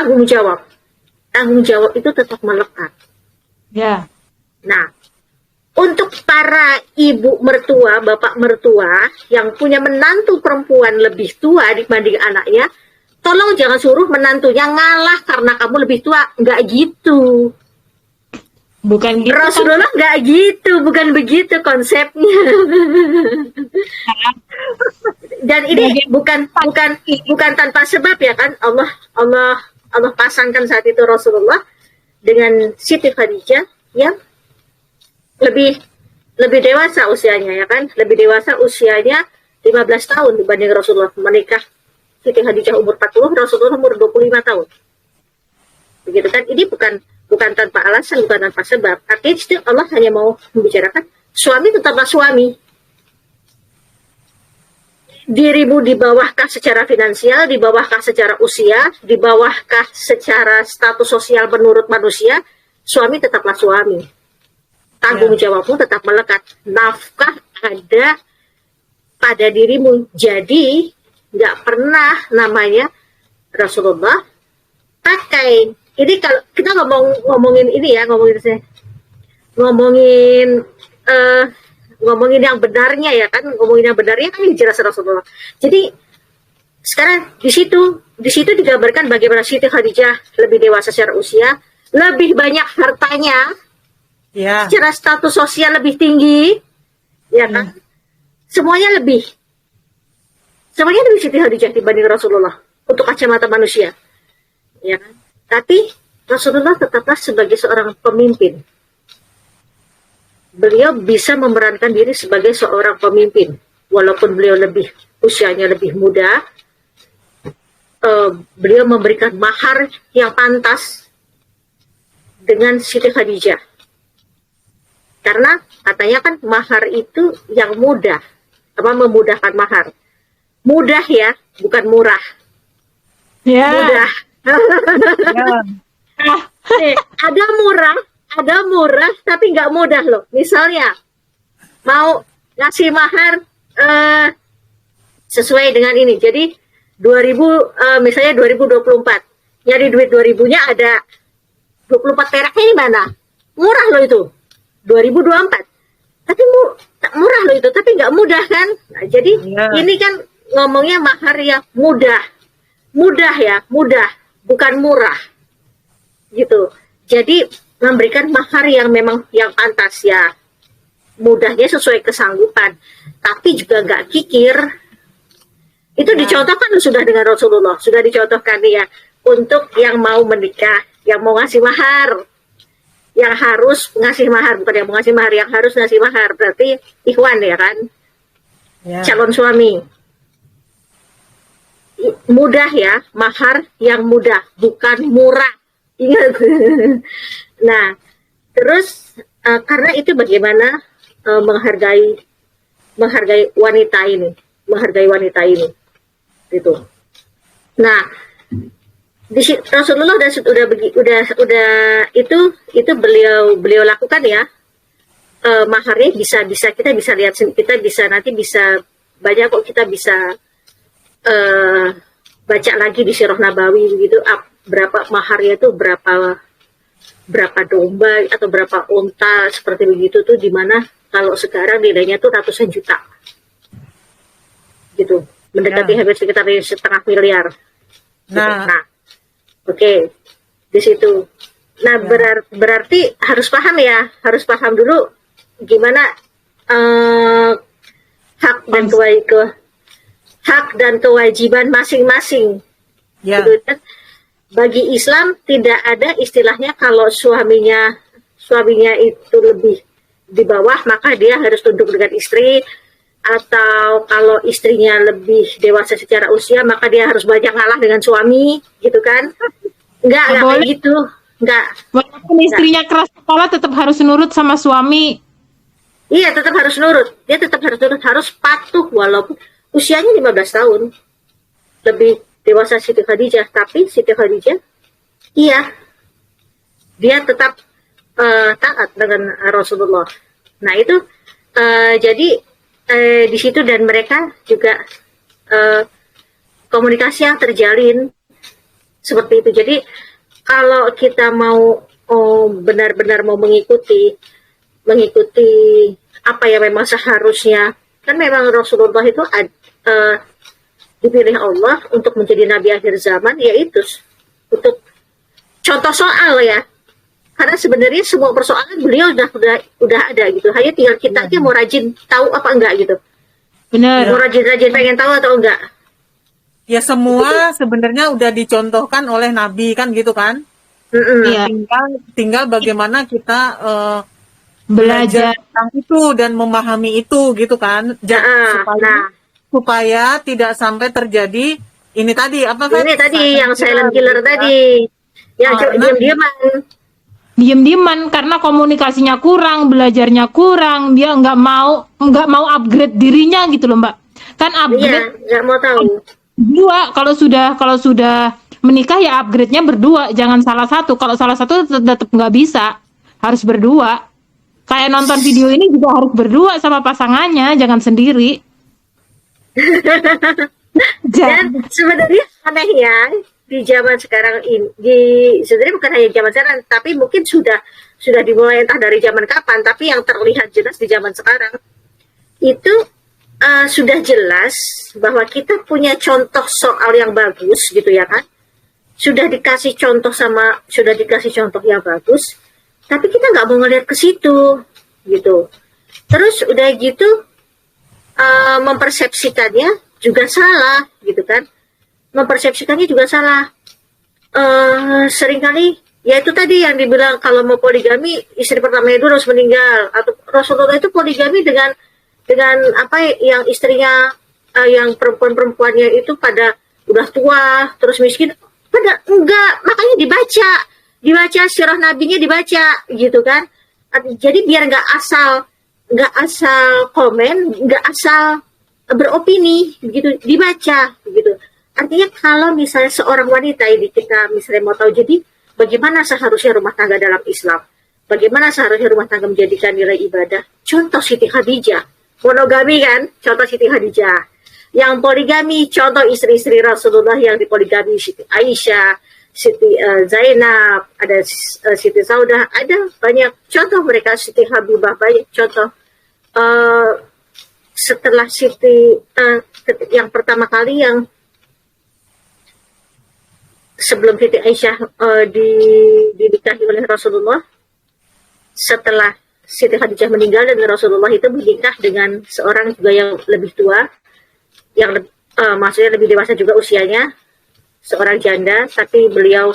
tanggung jawab. Tanggung jawab itu tetap melekat. Ya. Nah, untuk para ibu mertua, bapak mertua yang punya menantu perempuan lebih tua dibanding anaknya, tolong jangan suruh menantunya ngalah karena kamu lebih tua. Nggak gitu. Bukan gitu Rasulullah kan? nggak gitu, bukan begitu konsepnya. Dan ini bukan tanpa sebab ya kan, Allah pasangkan saat itu Rasulullah dengan Siti Khadijah yang lebih dewasa usianya ya kan, lebih dewasa usianya 15 tahun dibanding Rasulullah. Menikah Siti Khadijah umur 40, Rasulullah umur 25 tahun. Begitu kan? Ini bukan tanpa alasan, bukan tanpa sebab. Artinya Allah hanya mau membicarakan suami tetaplah suami. Dirimu di bawahkah secara finansial, di bawahkah secara usia, di bawahkah secara status sosial menurut manusia, suami tetaplah suami. Tanggung jawabmu tetap melekat. Nafkah ada pada dirimu. Jadi nggak pernah namanya Rasulullah pakai. Ini kalau kita ngomongin ini ya, ngomongin yang benarnya ya kan, ngomongin yang benarnya kan jelas Rasulullah. Jadi sekarang di situ digambarkan bagaimana Siti Khadijah lebih dewasa secara usia, lebih banyak hartanya, secara status sosial lebih tinggi, ya kan? Semuanya lebih Siti Khadijah dibanding Rasulullah untuk kacamata manusia, ya kan? Tapi Rasulullah tetaplah sebagai seorang pemimpin. Beliau bisa memerankan diri sebagai seorang pemimpin, walaupun beliau usianya lebih muda. Beliau memberikan mahar yang pantas dengan Siti Khadijah, karena katanya kan mahar itu yang mudah, memudahkan mahar. Mudah ya, bukan murah. Mudah. Ada murah tapi nggak mudah loh. Misalnya mau ngasih mahar sesuai dengan ini. Jadi 2000 misalnya 2024. Nyari duit 2000-nya ada 24 peraknya ini mana? Murah loh itu. 2024. Tapi murah loh itu, tapi nggak mudah kan? Nah, jadi ini kan ngomongnya mahar yang mudah. Mudah, bukan murah. Gitu. Jadi memberikan mahar yang memang yang pantas ya, mudahnya sesuai kesanggupan, tapi juga nggak kikir. Itu dicontohkan sudah dengan Rasulullah, sudah dicontohkan ya untuk yang mau menikah, yang mau ngasih mahar, yang harus ngasih mahar, bukan yang mau ngasih mahar, yang harus ngasih mahar, berarti ikhwan ya kan, calon suami. Mudah ya, mahar yang mudah, bukan murah. Ingat. Nah, terus karena itu bagaimana menghargai wanita ini, gitu. Nah, Rasulullah udah itu beliau lakukan ya. Maharnya bisa kita bisa lihat, kita bisa banyak kok, kita bisa baca lagi di Sirah Nabawi gitu, berapa maharnya itu, berapa domba atau berapa unta seperti begitu tuh, dimana kalau sekarang nilainya tuh ratusan juta gitu, mendekati hampir sekitar 1,5 miliar. Nah, oke. Di situ. Nah, berarti harus paham dulu gimana hak dan kewajiban masing-masing. Gitu kan? Bagi Islam tidak ada istilahnya kalau suaminya itu lebih di bawah maka dia harus tunduk dengan istri, atau kalau istrinya lebih dewasa secara usia maka dia harus banyak ngalah dengan suami, gitu kan? Enggak kayak gitu. Enggak. Walaupun istrinya keras kepala tetap harus nurut sama suami. Iya, tetap harus nurut. Dia tetap harus nurut, harus patuh walaupun usianya 15 tahun. Lebih dewasa Siti Khadijah, tapi Siti Khadijah iya, dia tetap taat dengan Rasulullah. Nah itu jadi di situ, dan mereka juga komunikasi yang terjalin seperti itu. Jadi kalau kita mau benar-benar mau mengikuti apa yang memang seharusnya, kan memang Rasulullah itu dipilih Allah untuk menjadi nabi akhir zaman, yaitu untuk contoh soal ya. Karena sebenarnya semua persoalan beliau udah ada gitu. Hanya tinggal kita aja mau rajin tahu apa enggak gitu. Benar. Mau rajin-rajin pengen tahu atau enggak. Ya semua sebenarnya udah dicontohkan oleh Nabi kan gitu kan. Iya. Tinggal bagaimana kita Belajar. tentang itu dan memahami itu gitu kan. Supaya tidak sampai terjadi ini tadi apa Feb? Ini tadi yang silent killer tadi. Yang diam-diaman. Diem-dieman karena komunikasinya kurang, belajarnya kurang, dia nggak mau upgrade dirinya gitu loh Mbak. Kan Iya, upgrade nggak mau tahu. berdua, kalau sudah menikah ya upgrade-nya berdua, jangan salah satu. Kalau salah satu tetap nggak bisa, harus berdua. Kayak nonton video ini juga harus berdua sama pasangannya, jangan sendiri. Dan sebenarnya aneh ya, di zaman sekarang ini, sebenarnya bukan hanya zaman sekarang, tapi mungkin sudah dimulai entah dari zaman kapan, tapi yang terlihat jelas di zaman sekarang itu sudah jelas bahwa kita punya contoh soal yang bagus gitu ya kan, sudah dikasih contoh yang bagus, tapi kita nggak mau ngeliat ke situ gitu. Terus udah gitu mempersepsikannya juga salah gitu kan. Mempersepsikannya juga salah. Seringkali ya itu tadi yang dibilang kalau mau poligami istri pertama itu harus meninggal, atau Rasulullah itu poligami dengan apa yang istrinya yang perempuannya itu pada udah tua terus miskin, pada enggak, makanya dibaca sirah nabinya, dibaca gitu kan. Jadi biar nggak asal komen, nggak asal beropini begitu, dibaca begitu. Artinya kalau misalnya seorang wanita ini, kita misalnya mau tahu jadi bagaimana seharusnya rumah tangga dalam Islam, bagaimana seharusnya rumah tangga menjadikan nilai ibadah, contoh Siti Khadijah. Monogami kan, contoh Siti Khadijah. Yang poligami, contoh istri-istri Rasulullah yang dipoligami, Siti Aisyah, Siti Zainab, ada Siti Saudah, ada banyak contoh mereka, Siti Habibah, banyak contoh. Setelah Siti yang pertama kali yang sebelum Siti Aisyah dinikahi oleh Rasulullah, setelah Siti Khadijah meninggal dan Rasulullah itu menikah dengan seorang juga yang lebih tua, yang maksudnya lebih dewasa juga usianya, seorang janda, tapi beliau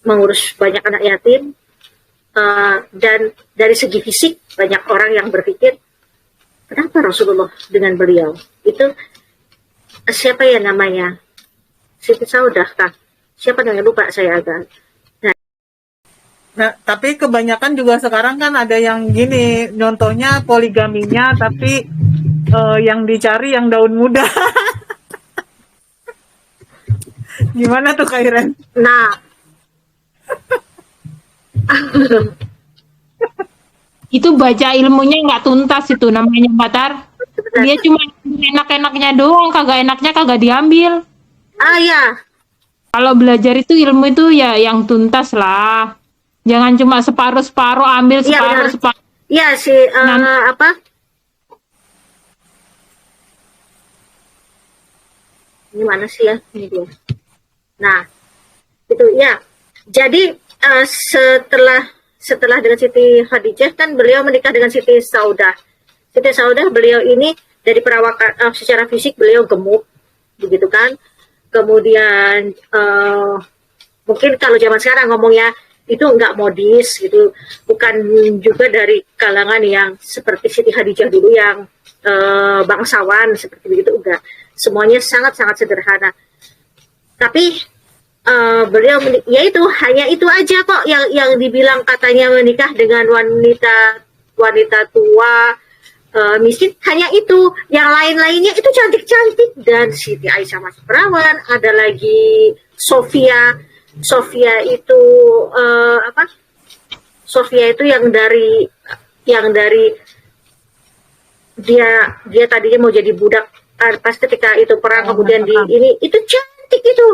mengurus banyak anak yatim. Dan dari segi fisik banyak orang yang berpikir, kenapa Rasulullah dengan beliau itu siapa ya namanya, Siti Saudah kah? Siapa namanya, lupa saya agak. Nah, tapi kebanyakan juga sekarang kan ada yang gini, contohnya poligaminya, tapi yang dicari yang daun muda. Gimana tuh Kak Iren? Nah, Itu baca ilmunya nggak tuntas, itu namanya Batar. Dia cuma enak-enaknya doang, kagak enaknya kagak diambil. ya, Kalau belajar itu ilmu itu ya yang tuntas lah. Jangan cuma separuh-separuh, ambil iya benar. separuh-separuh. Ya si apa? Ini mana sih ya? Ini dia. Nah, itu ya. Jadi setelah dengan Siti Khadijah kan beliau menikah dengan Siti Saudah. Siti Saudah, beliau ini dari perawakan secara fisik beliau gemuk, begitu kan. Kemudian mungkin kalau zaman sekarang ngomongnya itu enggak modis gitu, bukan juga dari kalangan yang seperti Siti Khadijah dulu yang bangsawan seperti begitu, enggak. Semuanya sangat-sangat sederhana. Tapi beliau ya itu hanya itu aja kok yang dibilang katanya menikah dengan wanita tua miskin, hanya itu. Yang lain-lainnya itu cantik-cantik, dan Siti Aisyah masih perawan, ada lagi Sofia itu Sofia itu yang dari dia tadinya mau jadi budak pas ketika itu perang, kemudian ini itu cantik itu.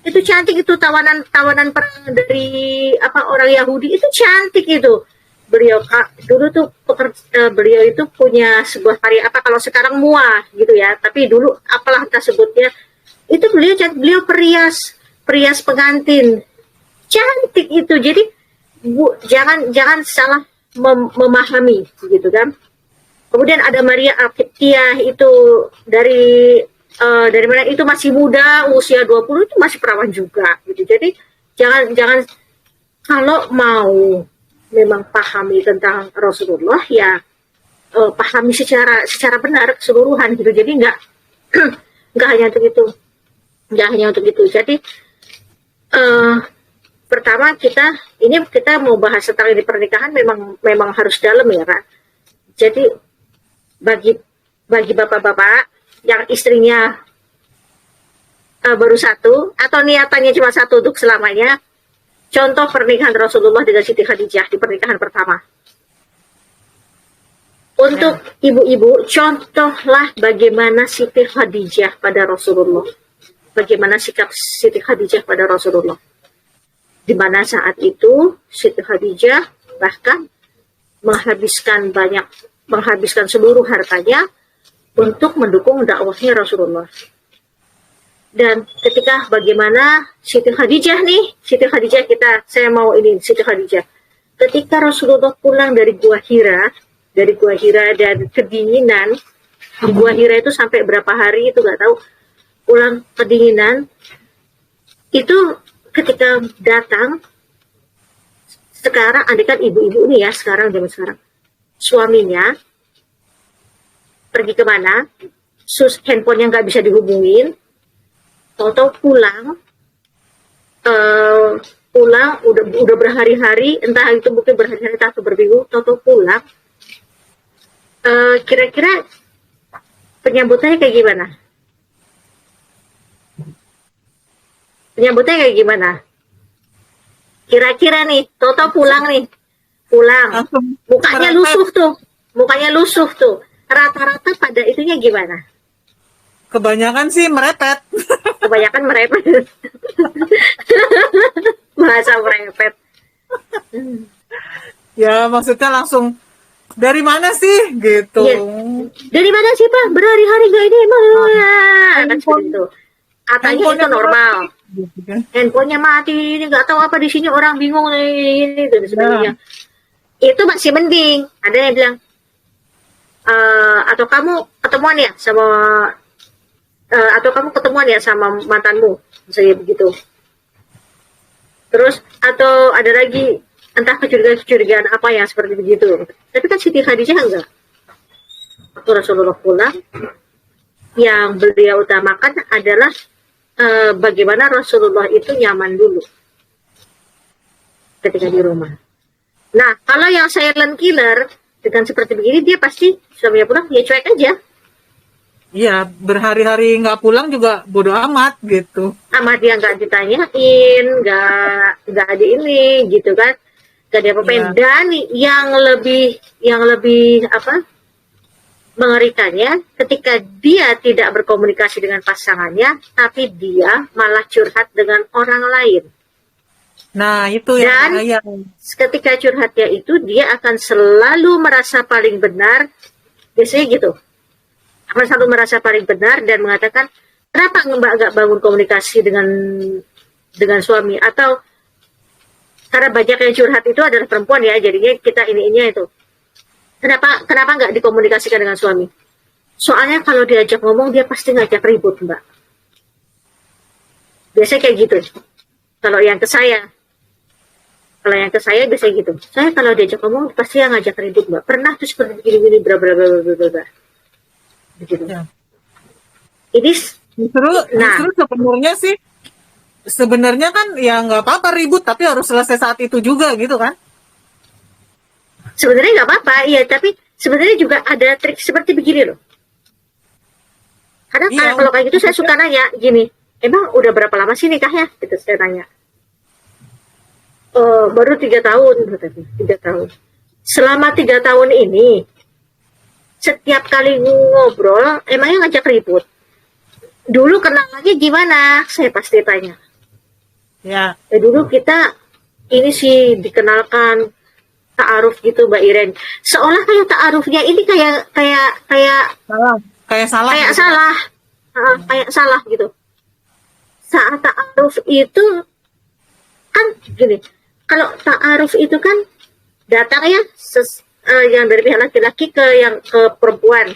Itu cantik itu tawanan perang dari orang Yahudi itu cantik itu. Beliau dulu tuh beliau itu punya sebuah karya kalau sekarang muah gitu ya, tapi dulu apalah kita sebutnya itu beliau cantik, beliau perias pengantin cantik itu. Jadi jangan salah memahami gitu kan. Kemudian ada Maria Alkiptiah itu dari mana, itu masih muda, usia 20 itu masih perawan juga gitu. Jadi jangan kalau mau memang pahami tentang Rasulullah ya pahami secara benar keseluruhan gitu. Jadi nggak hanya untuk itu. Jadi pertama kita mau bahas tentang ini pernikahan memang harus dalam ya Kak. Jadi bagi bapak-bapak yang istrinya baru satu atau niatannya cuma satu untuk selamanya, contoh pernikahan Rasulullah dengan Siti Khadijah di pernikahan pertama. Untuk ibu-ibu, contohlah bagaimana Siti Khadijah pada Rasulullah, bagaimana sikap Siti Khadijah pada Rasulullah, di mana saat itu Siti Khadijah bahkan menghabiskan seluruh hartanya untuk mendukung dakwahnya Rasulullah. Dan ketika bagaimana Siti Khadijah saya mau ini Siti Khadijah. Ketika Rasulullah pulang dari Gua Hira dan kedinginan, di Gua Hira itu sampai berapa hari itu nggak tahu, pulang kedinginan, itu ketika datang, sekarang andikan ibu-ibu nih ya, zaman sekarang, suaminya pergi kemana, handphonenya nggak bisa dihubungin, tahu-tahu pulang udah berhari-hari, entah itu mungkin berhari-hari atau berminggu, tahu-tahu pulang, kira-kira penyambutannya kayak gimana? Kira-kira nih, tahu-tahu pulang, mukanya lusuh tuh. Rata-rata pada itunya gimana? Kebanyakan sih merepet. Bahasa merepet. Ya maksudnya langsung dari mana sih gitu. Ya. Dari mana sih Pak? Berhari-hari gak ini emang ya. Kan seperti itu. Katanya itu normal. Handphonenya mati, ini nggak tahu apa di sini, orang bingung ini dan sebagainya. Itu masih mending. Ada yang bilang atau kamu ketemuan ya sama mantanmu, misalnya begitu. Terus atau ada lagi entah kecurigaan apa yang seperti begitu. Tapi kan Siti Khadijah enggak. Waktu Rasulullah pulang, yang beliau utamakan adalah bagaimana Rasulullah itu nyaman dulu ketika di rumah. Nah, kalau yang silent killer dengan seperti begini, dia pasti suaminya pulang, dia cuek aja. Iya, berhari-hari nggak pulang juga bodo amat gitu. Sama dia nggak ditanyain, nggak ada ini gitu kan, nggak ada apa-apain. Ya. Dan yang lebih mengerikannya, ketika dia tidak berkomunikasi dengan pasangannya, tapi dia malah curhat dengan orang lain. Nah, itu yang bahaya. Ketika curhatnya itu, dia akan selalu merasa paling benar. Biasanya gitu. Akan selalu merasa paling benar dan mengatakan, kenapa Mbak nggak bangun komunikasi dengan suami? Atau karena banyak yang curhat itu adalah perempuan ya, jadinya kita ininya itu. Kenapa nggak dikomunikasikan dengan suami? Soalnya kalau diajak ngomong, dia pasti ngajak ribut, Mbak. Biasanya kayak gitu. Kalau yang ke saya biasanya gitu. Saya kalau diajak ngomong pasti yang ngajak ribut, Mbak. Pernah tuh seperti begini, bla. Begitu. Ya. Ini justru sebenarnya kan ya nggak apa-apa ribut, tapi harus selesai saat itu juga gitu kan? Sebenarnya nggak apa-apa, iya. Tapi sebenarnya juga ada trik seperti begini loh. Karena iya, kalau kayak gitu saya suka nanya gini, emang udah berapa lama sih nikahnya? Gitu saya tanya. Baru 3 tahun, 3 tahun. Selama 3 tahun ini, setiap kali ngobrol, emangnya ngajak ribut? Dulu kenal lagi gimana? Saya pasti tanya. Ya, Dulu kita ini sih dikenalkan ta'aruf gitu Mbak Iren. Seolah kayak ta'arufnya ini kayak salah. Kayak salah kayak gitu. salah. Kayak salah gitu. Saat ta'aruf itu kan gini. Kalau ta'aruf itu kan datang ya yang dari pihak laki-laki ke perempuan.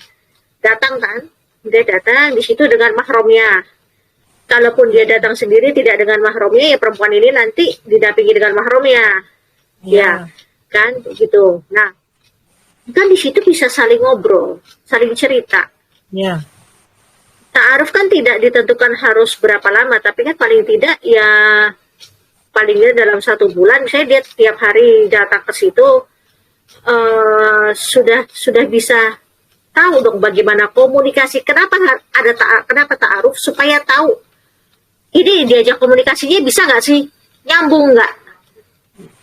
Datang kan, dia datang di situ dengan mahramnya. Kalaupun dia datang sendiri tidak dengan mahramnya, ya perempuan ini nanti didampingi dengan mahramnya. Ya, kan gitu. Nah, kan di situ bisa saling ngobrol, saling cerita. Ya, Ta'aruf kan tidak ditentukan harus berapa lama, tapi kan paling tidak ya paling tidak dalam 1 bulan, misalnya dia tiap hari datang ke situ, sudah bisa tahu dong bagaimana komunikasi. Kenapa ta'aruf supaya tahu ini diajak komunikasinya bisa nggak sih, nyambung nggak?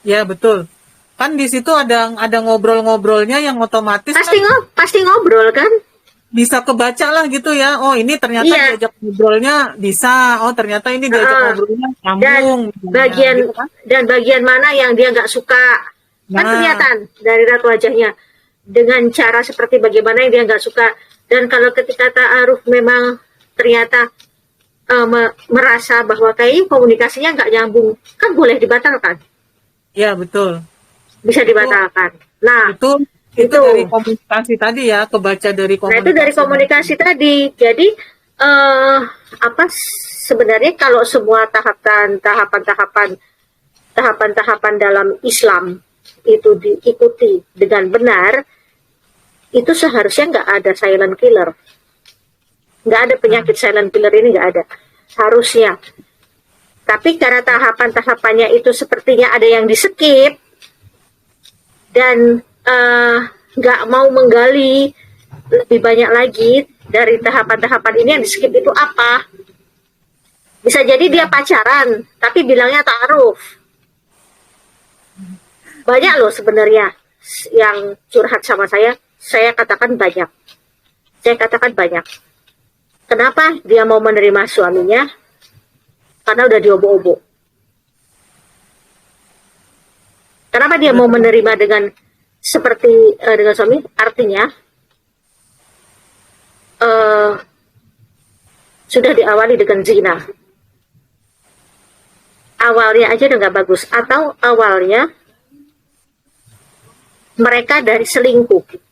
ya betul. Kan di situ ada ngobrol-ngobrolnya yang otomatis Pasti kan pasti ngobrol kan? bisa kebaca lah gitu ya. Oh, ini ternyata Iya. diajak ngobrolnya bisa. Oh, ternyata ini diajak ngobrolnya Dan nyambung. bagian gitu kan. dan bagian mana yang dia nggak suka kan Nah. kelihatan dari raut wajahnya dengan cara seperti bagaimana yang dia nggak suka. Dan kalau ketika ta'aruf memang ternyata merasa bahwa kayaknya komunikasinya nggak nyambung, kan boleh dibatalkan, Ya, betul. bisa dibatalkan. Nah, Itu itu. dari komunikasi tadi ya, kebaca dari Nah, komunikasi. itu dari komunikasi tadi. Jadi sebenarnya kalau semua tahapan-tahapan dalam Islam itu diikuti dengan benar, itu seharusnya nggak ada silent killer, nggak ada penyakit silent killer ini, nggak ada, harusnya. Tapi karena tahapan-tahapannya itu sepertinya ada yang di-skip dan nggak mau menggali lebih banyak lagi dari tahapan-tahapan ini yang di-skip itu apa. Bisa jadi dia pacaran, tapi bilangnya ta'aruf. Banyak loh sebenarnya yang curhat sama saya katakan banyak. Saya katakan banyak. Kenapa dia mau menerima suaminya? Karena udah diobok-obok. Kenapa dia mau menerima dengan seperti dengan suami? Artinya sudah diawali dengan zina. Awalnya aja udah nggak bagus. Atau awalnya mereka dari selingkuh.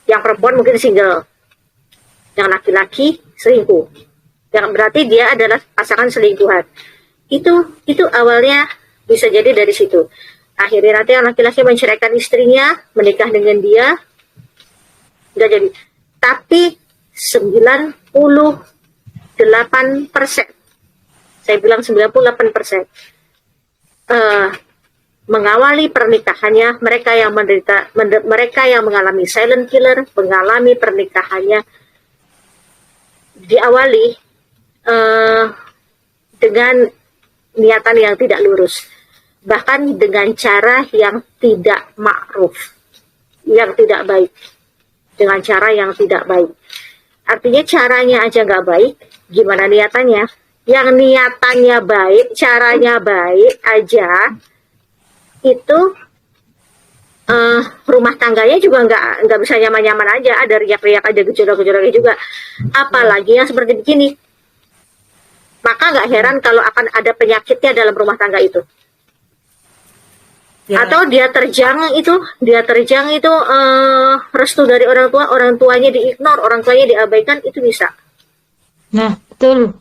Yang perempuan mungkin single, yang laki-laki selingkuh. Yang berarti dia adalah pasangan selingkuhan. Itu awalnya bisa jadi dari situ. Akhirnya nanti yang laki-laki menceraikan istrinya, menikah dengan dia, nggak jadi. Tapi 98%, saya bilang 98%, mengawali pernikahannya, mereka yang mengalami silent killer, mengalami pernikahannya diawali dengan niatan yang tidak lurus, bahkan dengan cara yang tidak ma'ruf, yang tidak baik, dengan cara yang tidak baik. Artinya caranya aja nggak baik, gimana niatannya? Yang niatannya baik, caranya baik aja, itu rumah tangganya juga nggak bisa nyaman-nyaman aja, ada riak-riak aja, gejolak-gejolaknya juga. Apalagi yang seperti begini, maka nggak heran kalau akan ada penyakitnya dalam rumah tangga itu. Ya. Atau dia terjang itu restu dari orang tuanya diignore, orang tuanya diabaikan, itu bisa. Nah, betul.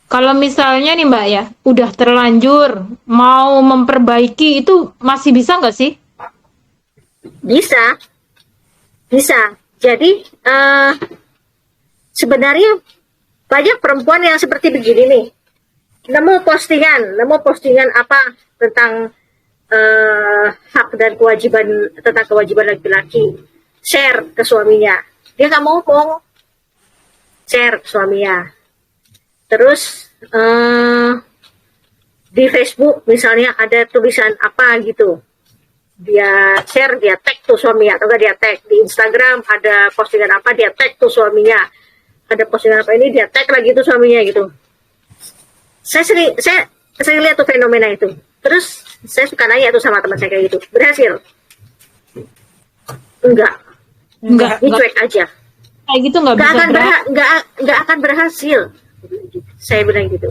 Kalau misalnya nih Mbak ya, udah terlanjur, mau memperbaiki itu masih bisa nggak sih? Bisa. Jadi sebenarnya banyak perempuan yang seperti begini nih. Nemu postingan apa tentang hak dan kewajiban, tentang kewajiban laki-laki, share ke suaminya. Dia nggak mau ngomong, share ke suaminya. Terus di Facebook misalnya ada tulisan apa gitu, dia share, dia tag tuh suaminya, atau enggak dia tag di Instagram, ada postingan apa, dia tag tuh suaminya, ada postingan apa ini, dia tag lagi tuh suaminya gitu. saya lihat tuh fenomena itu. Terus saya suka nanya tuh sama teman saya kayak gitu, berhasil? Enggak, dicuek aja. Kayak gitu nggak bisa Nggak akan berhasil. Saya bilang gitu.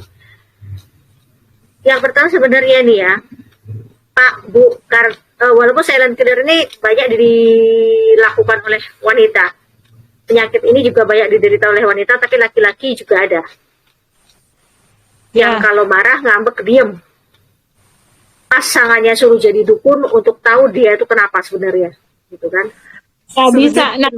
Yang pertama sebenarnya nih ya, Pak, Bu, walaupun silent killer ini banyak dilakukan oleh wanita, penyakit ini juga banyak diderita oleh wanita, tapi laki-laki juga ada. Yang kalau marah ngambek diem. Pasangannya suruh jadi dukun untuk tahu dia itu kenapa sebenarnya, gitu kan? Nggak bisa. Nah,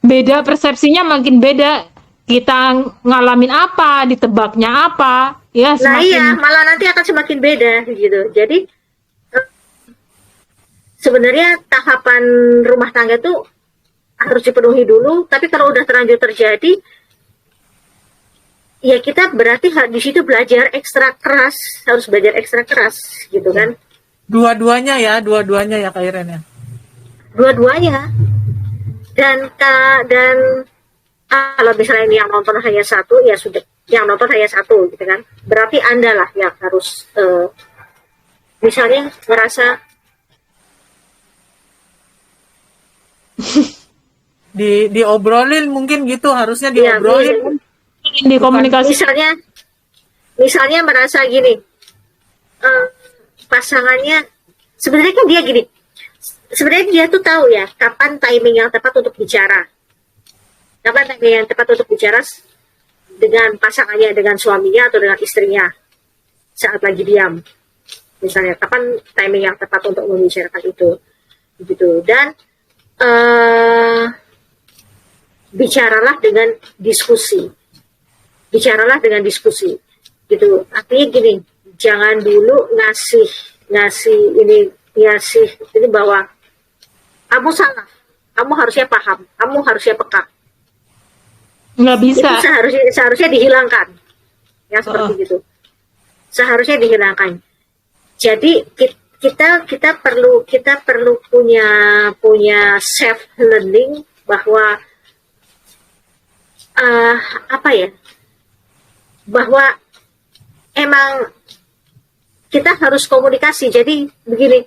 beda persepsinya makin beda. Kita ngalamin apa, ditebaknya apa, ya Nah semakin. iya, malah nanti akan semakin beda gitu. Jadi sebenarnya tahapan rumah tangga itu harus dipenuhi dulu. Tapi kalau udah terlanjur terjadi, ya kita berarti di situ belajar ekstra keras, harus belajar ekstra keras, gitu kan? Dua-duanya ya Kak Iren ya. Dua-duanya. Dan kalau misalnya ini yang nonton hanya satu, ya sudah, yang nonton hanya satu, gitu kan? Berarti Anda lah yang harus, misalnya merasa diobrolin mungkin gitu, harusnya ya, diobrolin. Di komunikasi. Misalnya merasa gini, pasangannya sebenarnya kan dia gini, sebenarnya dia tuh tahu ya kapan timing yang tepat untuk bicara, kapan timing yang tepat untuk bicara dengan pasangannya, dengan suaminya atau dengan istrinya saat lagi diam, misalnya kapan timing yang tepat untuk membicarakan itu, begitu. Dan bicaralah dengan diskusi. Bicaralah dengan diskusi, gitu. Artinya gini, jangan dulu ngasih ini bahwa kamu salah, kamu harusnya paham, kamu harusnya peka. Nggak bisa. Itu seharusnya dihilangkan, ya seperti gitu. Seharusnya dihilangkan. Jadi kita perlu punya self learning bahwa bahwa emang kita harus komunikasi. Jadi begini,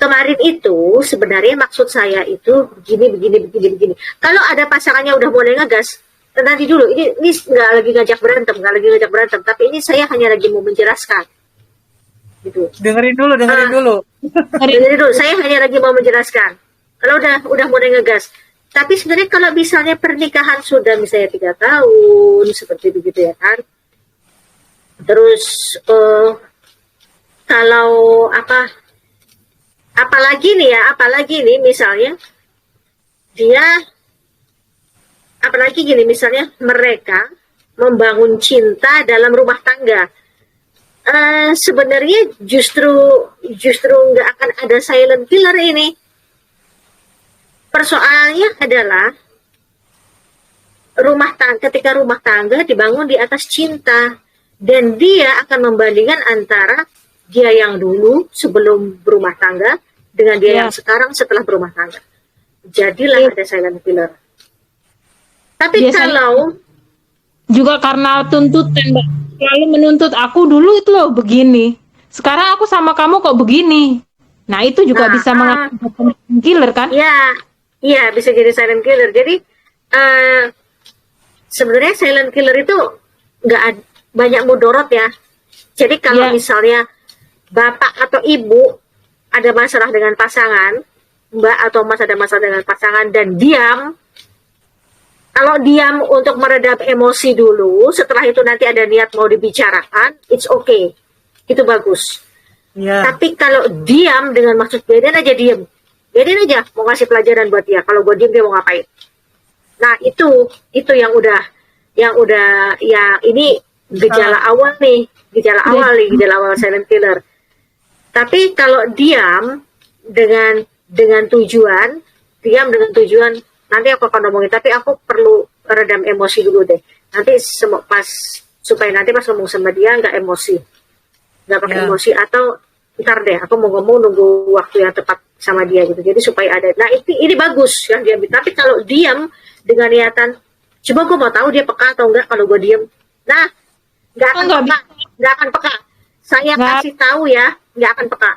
kemarin itu sebenarnya maksud saya itu begini. Kalau ada pasangannya udah mulai ngegas, nanti dulu, ini nggak lagi ngajak berantem, tapi ini saya hanya lagi mau menjelaskan, gitu. Dengerin dulu. Dengerin dulu, saya hanya lagi mau menjelaskan. Kalau udah mulai ngegas. Tapi sebenarnya kalau misalnya pernikahan sudah misalnya 3 tahun, seperti begitu ya kan. Terus kalau apalagi nih misalnya misalnya mereka membangun cinta dalam rumah tangga, sebenarnya justru nggak akan ada silent killer ini. Persoalannya adalah ketika rumah tangga dibangun di atas cinta, dan dia akan membandingkan antara dia yang dulu sebelum berumah tangga dengan dia yang sekarang setelah berumah tangga. Jadilah ada silent killer. Tapi kalau juga karena tuntutan, selalu menuntut, aku dulu itu loh begini, sekarang aku sama kamu kok begini. Nah itu juga bisa mengakibatkan killer kan? Iya, bisa jadi silent killer. Jadi sebenarnya silent killer itu nggak banyak mudorot ya. Jadi kalau misalnya bapak atau ibu ada masalah dengan pasangan, mbak atau mas ada masalah dengan pasangan dan diam, kalau diam untuk meredam emosi dulu, setelah itu nanti ada niat mau dibicarakan, it's okay, itu bagus. Tapi kalau diam dengan maksud biarin aja mau ngasih pelajaran buat dia. Kalau buat dia mau ngapain? Nah itu yang udah ya ini gejala awal silent killer. Tapi kalau diam dengan tujuan nanti aku akan ngomongin, tapi aku perlu redam emosi dulu deh. Nanti supaya nanti pas ngomong sama dia nggak pakai emosi, atau ntar deh aku mau ngomong nunggu waktu yang tepat sama dia gitu. Jadi supaya ada. Nah ini bagus kan dia. Tapi kalau diam dengan niatan, coba gue mau tahu dia peka atau enggak kalau gue diam. Nah nggak akan Nggak peka, nggak akan peka. Saya Nggak. kasih tahu ya, nggak akan peka.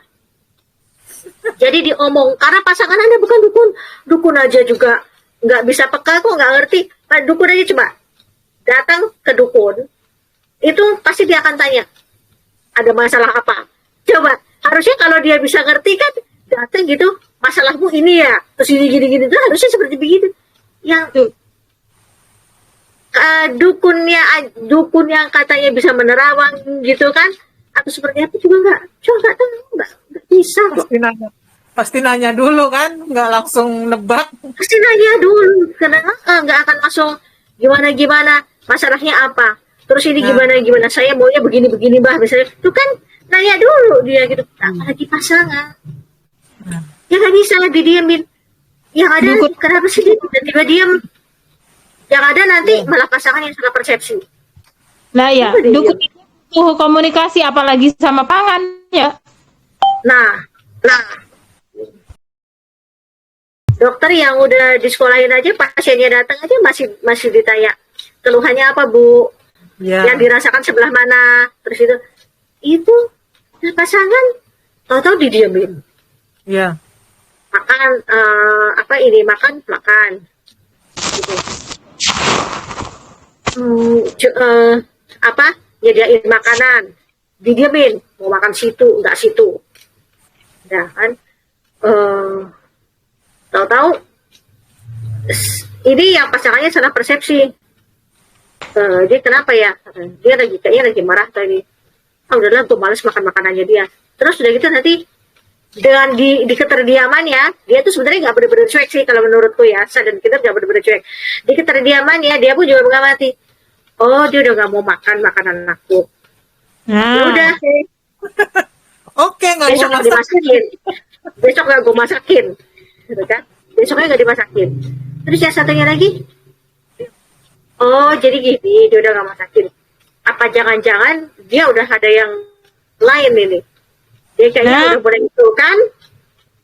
Jadi diomong, karena pasangan Anda bukan dukun, dukun aja juga nggak bisa peka kok, nggak ngerti. Pak dukun aja coba datang ke dukun, itu pasti dia akan tanya, ada masalah apa? Coba, harusnya kalau dia bisa ngerti kan, datang gitu, masalahmu ini ya, terus gini-gini, itu harusnya seperti begitu. Yang Tuh. dukun yang katanya bisa menerawang gitu kan, atau seperti apa juga nggak tahu, nggak bisa kok. Pasti nanya dulu kan, nggak langsung nebak. Pasti nanya dulu, karena nggak akan langsung gimana masalahnya apa, terus ini gimana saya maunya begini mbah, misalnya itu kan nanya dulu dia gitu. Apalagi pasangan ya nggak bisa didiamin, yang ada kenapa sih dia tiba-tiba diam, yang ada nanti malah pasangan yang salah persepsi. Nah ya, Itu dia. dukun itu butuh komunikasi apalagi sama pangan ya. Nah dokter yang udah disekolahin aja, pasiennya datang aja masih ditanya keluhannya apa Bu, yang dirasakan sebelah mana, terus itu pasangan tahu-tahu didiamin. Iya. Makan makan gitu. Nyediain makanan didiamin, mau makan situ nggak situ, ya kan. Tahu-tahu ini yang pasangannya salah persepsi. Dia kenapa ya, dia kayaknya lagi marah tadi, udahlah gue males makan makanannya dia. Terus udah gitu nanti dengan di keterdiamannya, dia tuh sebenarnya nggak benar-benar cuek sih kalau menurutku ya, dan kita nggak benar-benar cuek. Di keterdiamannya dia pun juga mengamati, oh dia udah nggak mau makan makanan aku. Ya udah, Oke, nggak besok nggak dimasakin, besok nggak gue masakin, gitu kan? Besoknya nggak dimasakin. Terus yang satunya lagi, oh jadi gini, dia udah nggak masakin. Apa jangan-jangan dia udah ada yang lain ini? Dia kayaknya udah boleh itu kan?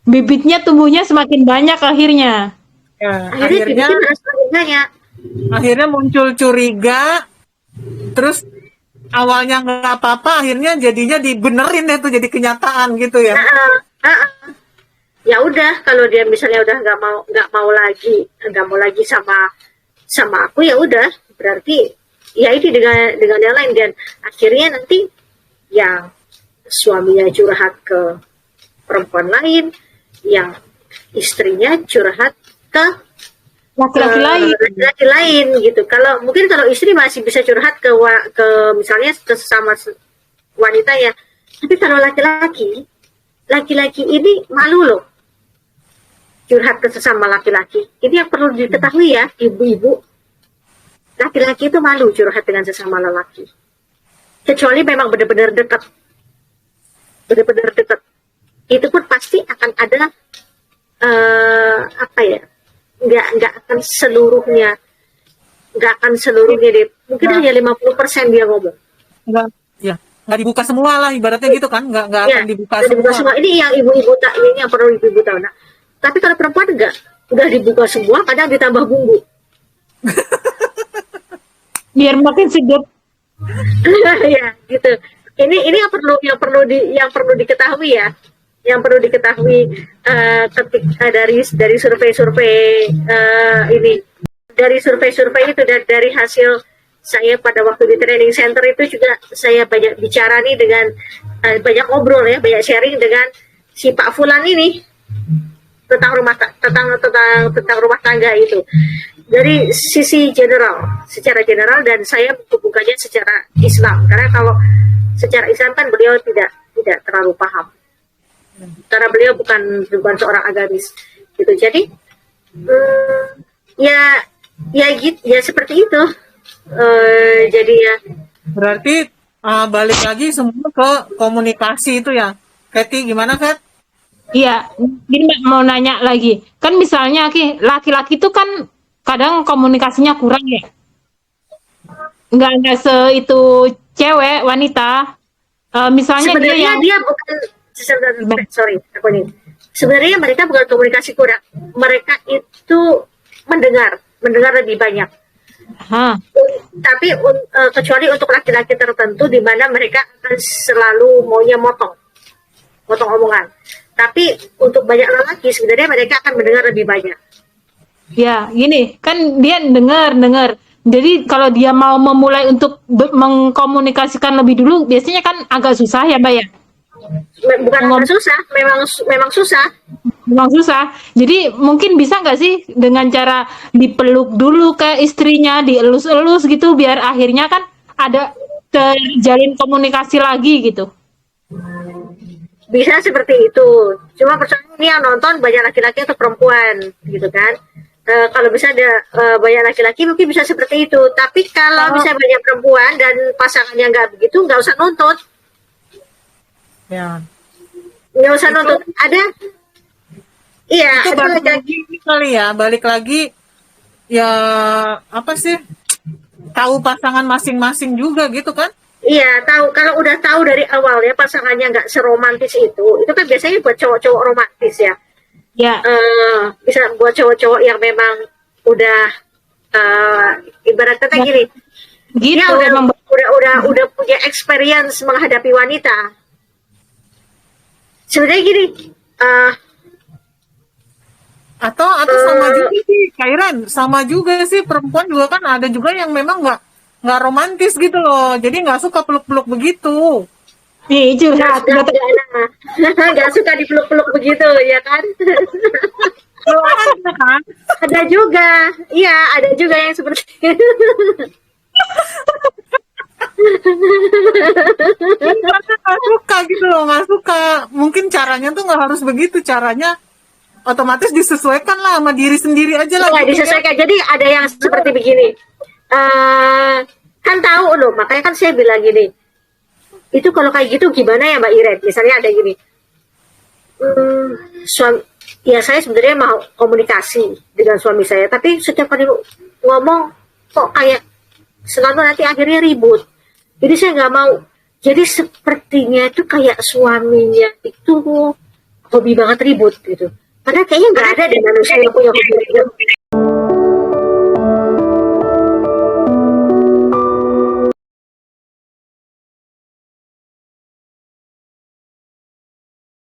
Bibitnya tumbuhnya semakin banyak akhirnya. Ya, akhirnya muncul curiga, terus awalnya nggak apa-apa, akhirnya jadinya dibenerin itu jadi kenyataan gitu ya. Ya udah, kalau dia misalnya udah nggak mau lagi sama aku, ya udah berarti ya ini dengan yang lain, dan akhirnya nanti yang suaminya curhat ke perempuan lain, yang istrinya curhat ke laki-laki lain gitu. Kalau istri masih bisa curhat ke misalnya ke sesama wanita ya, tapi kalau laki-laki ini malu loh curhat ke sesama laki-laki. Ini yang perlu diketahui ya ibu-ibu, laki-laki itu malu curhat dengan sesama lelaki, kecuali memang benar-benar dekat. Itu pun pasti akan ada nggak akan seluruhnya deh, mungkin hanya 50% dia ngomong. Nggak dibuka semua lah ibaratnya gitu kan, nggak akan dibuka semua. Ini yang ibu-ibu ini yang perlu ibu-ibu tahu. Nah, tapi kalau perempuan udah dibuka semua, kadang ditambah bumbu Biar makin sedap. ya gitu. Ini yang perlu diketahui ya, yang perlu diketahui ketika dari survei-survei ini, dari survei-survei itu, dan dari hasil saya pada waktu di training center itu juga saya banyak bicara nih dengan banyak ngobrol ya, banyak sharing dengan si Pak Fulan ini tentang rumah tangga itu dari sisi secara general, dan saya bukannya secara Islam, karena kalau secara Islam kan beliau tidak terlalu paham, karena beliau bukan seorang agamis gitu. Jadi ya seperti itu. Jadi ya berarti balik lagi semua ke komunikasi itu ya. Kathy, gimana Kat? Iya, jadi mau nanya lagi. Kan misalnya laki-laki itu kan kadang komunikasinya kurang ya. Nggak itu cewek, wanita. Misalnya sebenarnya dia bukan, sorry aku nih. Sebenarnya mereka bukan komunikasi kurang. Mereka itu mendengar lebih banyak. Hah. Tapi kecuali untuk laki-laki tertentu di mana mereka akan selalu maunya motong omongan. Tapi untuk banyak lelaki sebenarnya mereka akan mendengar lebih banyak. Ya, gini, kan dia dengar. Jadi kalau dia mau memulai untuk mengkomunikasikan lebih dulu, biasanya kan agak susah ya, Mbak ya. Bukan Ngom- susah, memang susah. Memang susah. Jadi mungkin bisa nggak sih dengan cara dipeluk dulu ke istrinya, dielus-elus gitu, biar akhirnya kan ada terjalin komunikasi lagi gitu. Bisa seperti itu. Cuma persoalannya ini yang nonton banyak laki-laki atau perempuan gitu kan. Kalau bisa ada banyak laki-laki mungkin bisa seperti itu. Tapi kalau bisa banyak perempuan dan pasangannya nggak begitu, nggak usah nonton. Ya. Nggak usah nonton. Ada, iya, Itu ada balik lagi kali ya, balik lagi ya apa sih? Tahu pasangan masing-masing juga gitu kan? iya tahu. Kalau udah tahu dari awal ya pasangannya nggak seromantis itu kan biasanya buat cowok-cowok romantis ya. Ya, Bisa buat cowok-cowok yang memang udah ibaratnya gini, gitu dia udah emang. udah punya experience menghadapi wanita. Sebenarnya gini, Atau sama juga sih, Kairan, sama juga sih perempuan juga kan ada juga yang memang nggak romantis gitu loh, jadi nggak suka peluk-peluk begitu. Nih, curhat. nggak suka dipeluk-peluk begitu ya kan. Kalau ada kan, Ada juga, iya ada juga yang seperti itu. nggak suka gitu loh, nggak suka. Mungkin caranya tuh nggak harus begitu, caranya otomatis disesuaikan lah sama diri sendiri aja lah. Nggak Gitu, ya. disesuaikan. Jadi ada yang seperti begini. Kan tahu loh, makanya kan saya bilang gini. Itu kalau kayak gitu gimana ya Mbak Iren? Misalnya ada gini. Suami, ya saya sebenarnya mau komunikasi dengan suami saya, tapi setiap kali ngomong kok kayak selalu nanti akhirnya ribut. Jadi saya nggak mau. Jadi sepertinya itu kayak suaminya itu hobi banget ribut gitu. Padahal kayaknya nggak ada deh manusia yang punya hobi ribut.